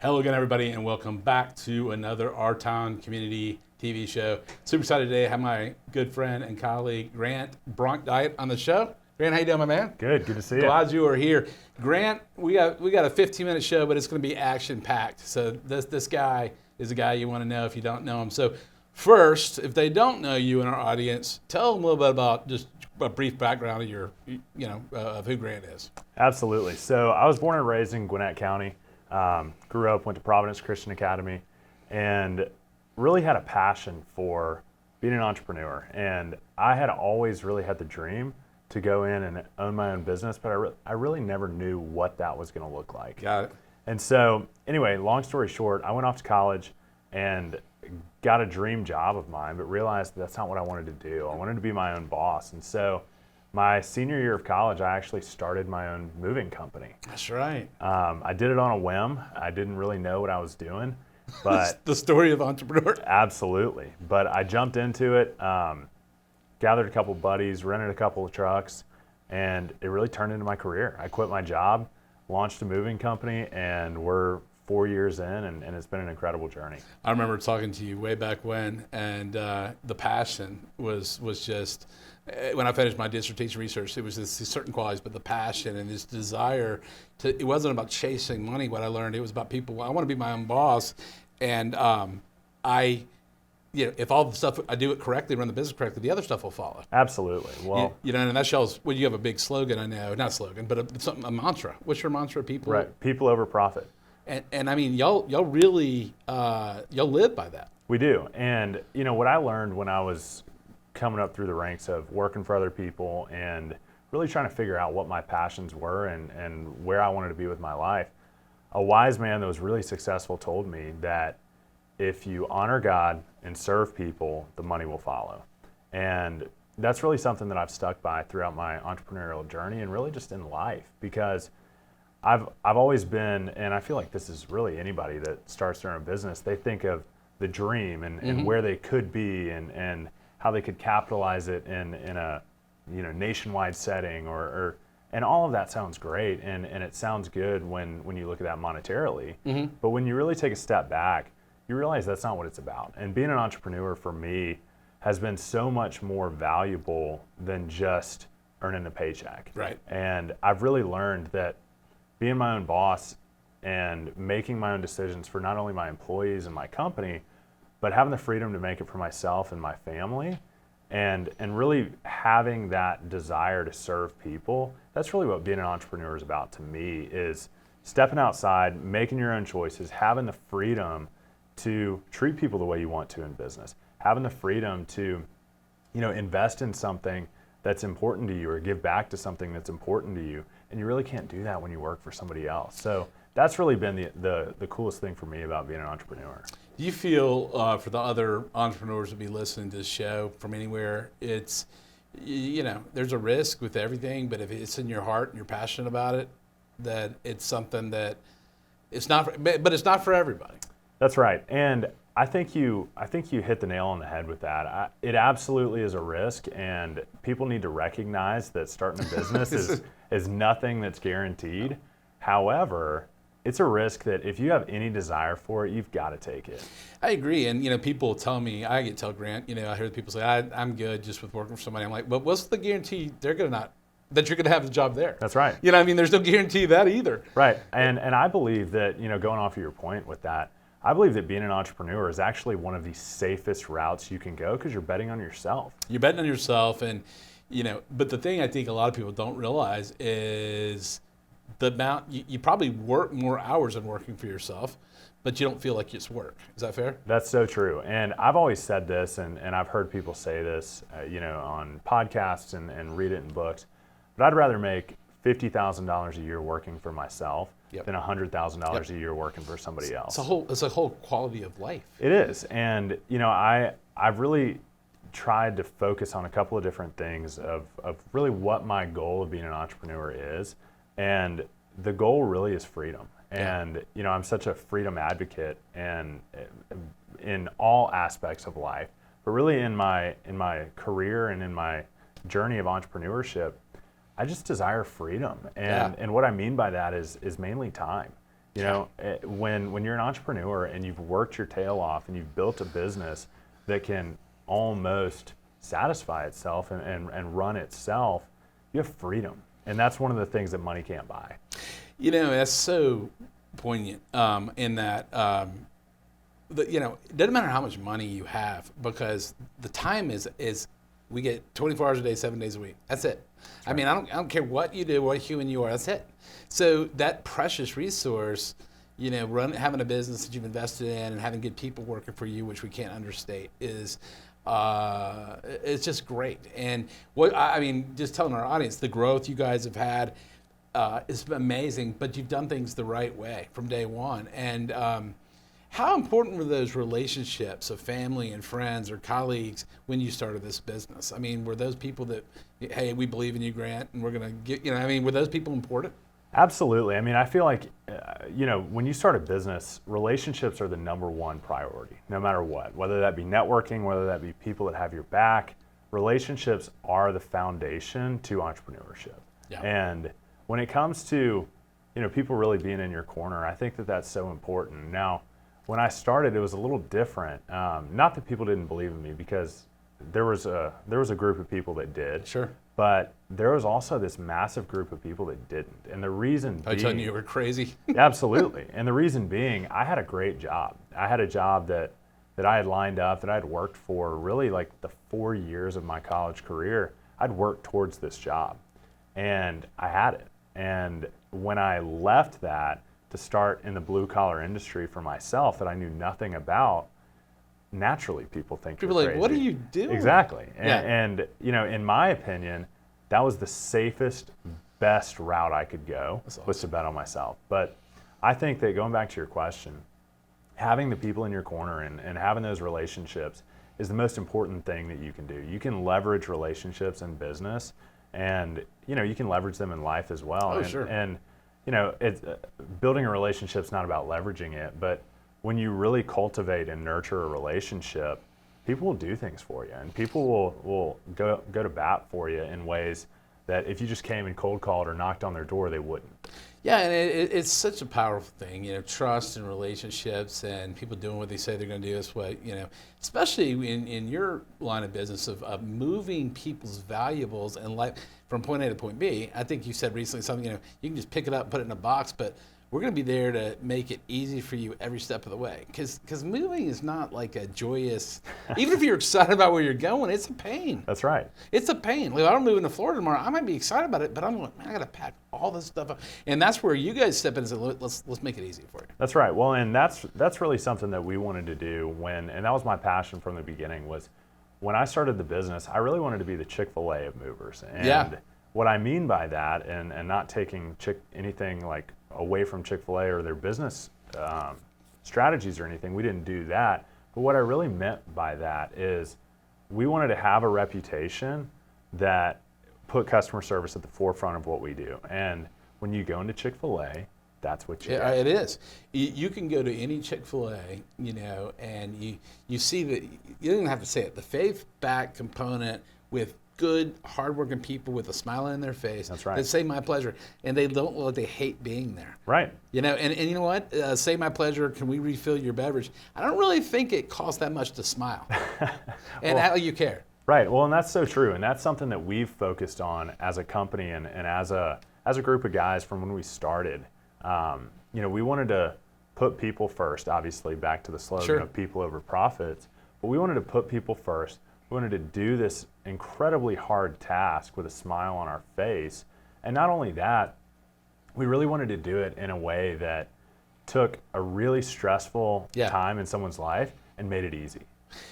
Hello again, everybody, and welcome back to another Our Town Community TV show. Super excited today to have my good friend and colleague, Grant Brondyke, on the show. Grant, how you doing, my man? Good to see you. Glad you are here. Grant, we got a 15-minute show, but it's going to be action-packed. So this guy is a guy you want to know if you don't know him. So first, if they don't know you in our audience, tell them a little bit about just a brief background of your, of who Grant is. Absolutely. So I was born and raised in Gwinnett County. Grew up, went to Providence Christian Academy, and really had a passion for being an entrepreneur. And I had always really had the dream to go in and own my own business, but I really never knew what that was going to look like. Got it. And so anyway, long story short, I went off to college and got a dream job of mine, but realized that's not what I wanted to do. I wanted to be my own boss. And so my senior year of college, I actually started my own moving company. That's right. I did it on a whim. I didn't really know what I was doing, but the story of entrepreneur. Absolutely. But I jumped into it, gathered a couple buddies, rented a couple of trucks, and it really turned into my career. I quit my job, launched a moving company, and we're 4 years in, and it's been an incredible journey. I remember talking to you way back when, and the passion was just, when I finished my dissertation research, it was these certain qualities, but the passion and this desire to, it wasn't about chasing money. What I learned, it was about people. I want to be my own boss, and if all the stuff I do it correctly, run the business correctly, the other stuff will follow. Absolutely. Well, and that shows. Well, you have a big slogan. I know, not a slogan, but a mantra. What's your mantra? People. Right. People over profit. And I mean, y'all really y'all live by that. We do. And what I learned when I was coming up through the ranks of working for other people and really trying to figure out what my passions were and where I wanted to be with my life, a wise man that was really successful told me that if you honor God and serve people, the money will follow. And that's really something that I've stuck by throughout my entrepreneurial journey and really just in life, because I've always been, and I feel like this is really anybody that starts their own business, they think of the dream and where they could be and how they could capitalize it in a nationwide setting and all of that sounds great and it sounds good when you look at that monetarily. But when you really take a step back, you realize that's not what it's about. And being an entrepreneur for me has been so much more valuable than just earning a paycheck. Right. And I've really learned that being my own boss and making my own decisions for not only my employees and my company, but having the freedom to make it for myself and my family, and really having that desire to serve people, that's really what being an entrepreneur is about to me, is stepping outside, making your own choices, having the freedom to treat people the way you want to in business, having the freedom to invest in something that's important to you or give back to something that's important to you. And you really can't do that when you work for somebody else. So that's really been the coolest thing for me about being an entrepreneur. Do you feel, for the other entrepreneurs to be listening to this show from anywhere, it's, there's a risk with everything, but if it's in your heart and you're passionate about it, that it's something that it's not, but it's not for everybody. That's right. And I think you hit the nail on the head with that. It absolutely is a risk, and people need to recognize that starting a business is nothing that's guaranteed. However, it's a risk that if you have any desire for it, you've got to take it. I agree. And, people tell me, I tell Grant, I hear people say, I'm good just with working for somebody. I'm like, but what's the guarantee that you're going to have the job there? That's right. There's no guarantee of that either. Right. And I believe that, going off of your point with that, I believe that being an entrepreneur is actually one of the safest routes you can go because you're betting on yourself. You're betting on yourself, and but the thing I think a lot of people don't realize is the amount you probably work more hours than working for yourself, but you don't feel like it's work. Is that fair? That's so true. And I've always said this, and I've heard people say this, on podcasts and read it in books, but I'd rather make $50,000 a year working for myself than $100,000 a year working for somebody else. It's a whole quality of life. It is. And, I've really tried to focus on a couple of different things of really what my goal of being an entrepreneur is. And the goal really is freedom. And, I'm such a freedom advocate and in all aspects of life, but really in my career and in my journey of entrepreneurship, I just desire freedom. And what I mean by that is mainly time. You know, when you're an entrepreneur and you've worked your tail off and you've built a business that can almost satisfy itself and run itself, you have freedom. And that's one of the things that money can't buy. You know, that's so poignant in that, it doesn't matter how much money you have, because the time is we get 24 hours a day, 7 days a week. That's it. Right. I mean, I don't care what you do, what human you are, that's it. So that precious resource, having a business that you've invested in and having good people working for you, which we can't understate, is it's just great. And just telling our audience, the growth you guys have had is amazing, but you've done things the right way from day one. And how important were those relationships of family and friends or colleagues when you started this business? I mean, were those people that, hey, we believe in you, Grant, and we're going to get, were those people important? Absolutely. I mean, I feel like, when you start a business, relationships are the number one priority, no matter what, whether that be networking, whether that be people that have your back. Relationships are the foundation to entrepreneurship. Yeah. And when it comes to, people really being in your corner, I think that that's so important. Now, when I started, it was a little different. Not that people didn't believe in me, because there was a group of people that did. Sure. But there was also this massive group of people that didn't. And the reason being... telling you were crazy? Absolutely. And the reason being, I had a great job. I had a job that I had lined up, that I had worked for really like the 4 years of my college career. I'd worked towards this job. And I had it. And when I left that to start in the blue-collar industry for myself that I knew nothing about, naturally people think you're crazy. What are you doing? Exactly. And in my opinion, that was the safest, best route I could go, was to bet on myself. But I think that, going back to your question, having the people in your corner and having those relationships is the most important thing that you can do. You can leverage relationships in business, and you can leverage them in life as well. Oh, sure. And building a relationship is not about leveraging it, but when you really cultivate and nurture a relationship, people will do things for you, and people will go to bat for you in ways that if you just came and cold called or knocked on their door, they wouldn't. Yeah, and it's such a powerful thing, trust and relationships and people doing what they say they're going to do. Is what, especially in your line of business of moving people's valuables and life from point A to point B. I think you said recently something, you can just pick it up and put it in a box, but we're going to be there to make it easy for you every step of the way. Because moving is not like a joyous, even if you're excited about where you're going, it's a pain. That's right. It's a pain. Like, I'm moving to Florida tomorrow. I might be excited about it, but I'm going, man, I got to pack all this stuff up. And that's where you guys step in and say, let's make it easy for you. That's right. Well, and that's really something that we wanted to do and that was my passion from the beginning, was when I started the business, I really wanted to be the Chick-fil-A of movers. And what I mean by that, and not taking anything like away from Chick-fil-A or their business strategies or anything, we didn't do that. But what I really meant by that is we wanted to have a reputation that put customer service at the forefront of what we do. And when you go into Chick-fil-A, that's what you get. It is. You can go to any Chick-fil-A, and you see that, you don't even have to say it, the faith-backed component with good, hardworking people with a smile on their face. That's right. That say my pleasure, and they don't look like they hate being there. Right. And you know what? Say my pleasure. Can we refill your beverage? I don't really think it costs that much to smile, and how you care. Right. Well, and that's so true, and that's something that we've focused on as a company and as a group of guys from when we started. We wanted to put people first. Obviously, back to the slogan of people over profits, but we wanted to put people first. We wanted to do this incredibly hard task with a smile on our face. And not only that, we really wanted to do it in a way that took a really stressful time in someone's life and made it easy.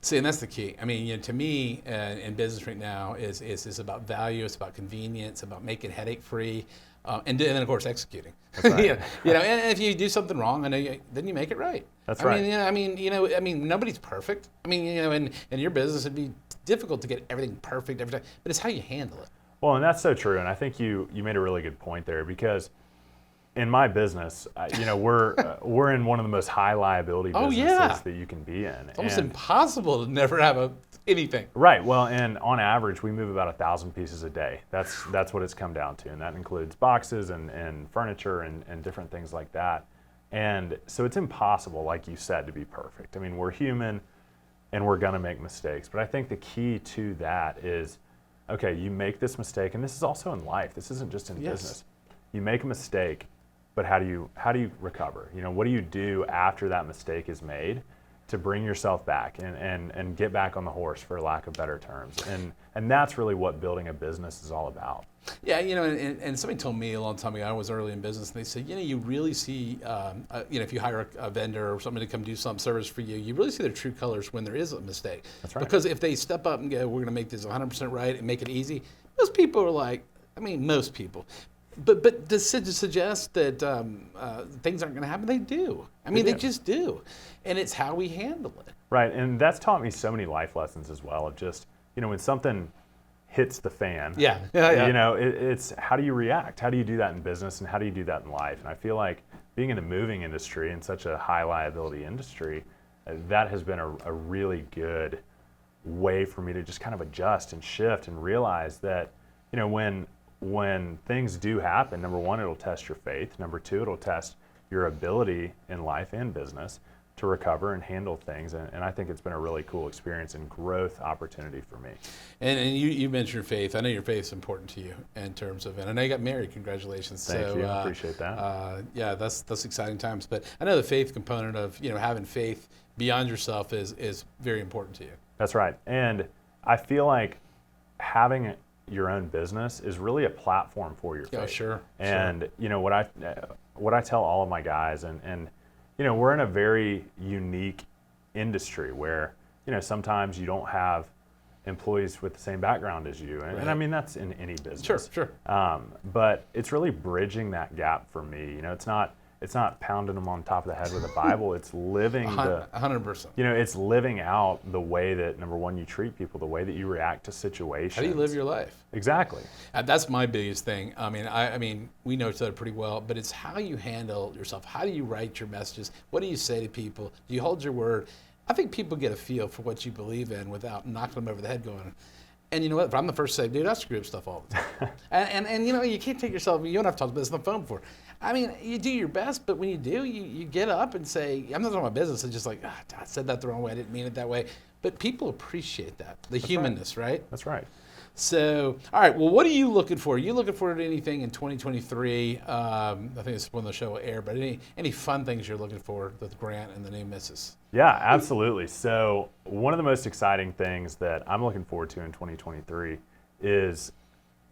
See, and that's the key. I mean, to me, in business right now, is about value, it's about convenience, about making headache-free, and then, of course, executing. That's right. And if you do something wrong, then you make it right. That's right. I mean, nobody's perfect. I mean, in your business, it'd be difficult to get everything perfect every time, but it's how you handle it. Well, and that's so true. And I think you made a really good point there, because in my business, we're in one of the most high liability businesses that you can be in. It's almost impossible to never have anything. Right. Well, and on average, we move about 1,000 pieces a day. That's what it's come down to, and that includes boxes and furniture and different things like that. And so it's impossible, like you said, to be perfect. I mean, we're human and we're going to make mistakes. But I think the key to that is, okay, you make this mistake, and this is also in life. This isn't just in business. You make a mistake, but how do you recover? You know, what do you do after that mistake is made to bring yourself back and get back on the horse, for lack of better terms? And that's really what building a business is all about. Yeah, you know, and somebody told me a long time ago, I was early in business, and they said, you know, you really see, you know, if you hire a vendor or somebody to come do some service for you, you really see their true colors when there is a mistake. That's right. Because if they step up and go, we're going to make this 100% right and make it easy, most people are like, I mean, most people. But to suggest that things aren't going to happen, they do. I mean, they just do. And it's how we handle it. Right, and that's taught me so many life lessons as well, of just, you know, when something hits the fan, you know, it's how do you react? How do you do that in business, and how do you do that in life? And I feel like being in the moving industry, in such a high liability industry, that has been a really good way for me to just kind of adjust and shift and realize that, you know, when things do happen, number one, it'll test your faith. Number two, it'll test your ability in life and business to recover and handle things. And I think it's been a really cool experience and growth opportunity for me. And you mentioned your faith. I know your faith is important to you in terms of, and I know you got married. Congratulations. Thank you. I appreciate that. Yeah, that's exciting times. But I know the faith component of, you know, having faith beyond yourself is very important to you. That's right. And I feel like having your own business is really a platform for your faith. Oh, sure. And you know what I tell all of my guys, and you know, we're in a very unique industry where, you know, sometimes you don't have employees with the same background as you, and I mean that's in any business. Sure. But it's really bridging that gap for me. You know, it's not pounding them on top of the head with a Bible. It's living 100%. You know, it's living out the way that, number one, you treat people, the way that you react to situations. How do you live your life? Exactly. That's my biggest thing. I mean, we know each other pretty well, but it's how you handle yourself. How do you write your messages? What do you say to people? Do you hold your word? I think people get a feel for what you believe in without knocking them over the head going, and you know what? I'm the first to say, dude, I screw up stuff all the time. and you know, you can't take yourself, you and I've talked about this on the phone before. I mean, you do your best, but when you do, you get up and say, I'm not talking about business, it's just like, I said that the wrong way, I didn't mean it that way. But people appreciate that, the humanness, right? That's right. So, all right, well, what are you looking for? Are you looking forward to anything in 2023? I think this is when the show will air, but any fun things you're looking for with Grant and the new missus? Yeah, absolutely. So one of the most exciting things that I'm looking forward to in 2023 is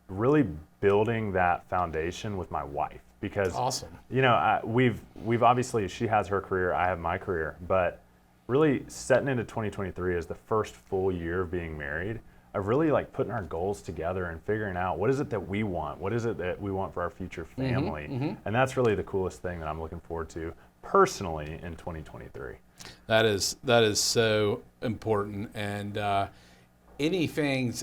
really building that foundation with my wife. Because, awesome. You know, we've obviously, she has her career, I have my career, but really setting into 2023 as the first full year of being married, of really like putting our goals together and figuring out what is it that we want, what is it that we want for our future family, and that's really the coolest thing that I'm looking forward to personally in 2023. That is so important. And anything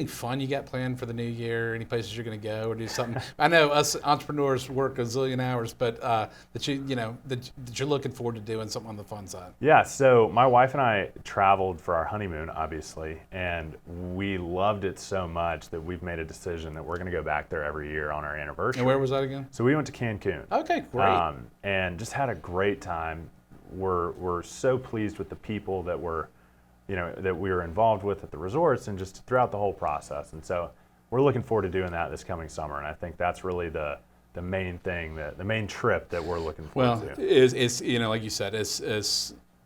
fun you got planned for the new year? Any places you're going to go or do something? I know us entrepreneurs work a zillion hours, but that you're looking forward to doing something on the fun side. Yeah, so my wife and I traveled for our honeymoon, obviously, and we loved it so much that we've made a decision that we're going to go back there every year on our anniversary. And where was that again? So we went to Cancun. Okay, great. And just had a great time. We're so pleased with the people that we were involved with at the resorts and just throughout the whole process. And so we're looking forward to doing that this coming summer. And I think that's really the main thing, the main trip that we're looking forward to. It's you know, like you said,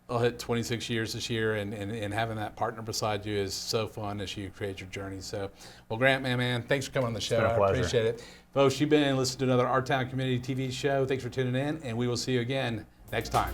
I'll hit 26 years this year, and having that partner beside you is so fun as you create your journey. So, well, Grant, man, thanks for coming on the show. It's been a pleasure. I appreciate it. Folks, you've been listening to another Our Town Community TV show. Thanks for tuning in, and we will see you again next time.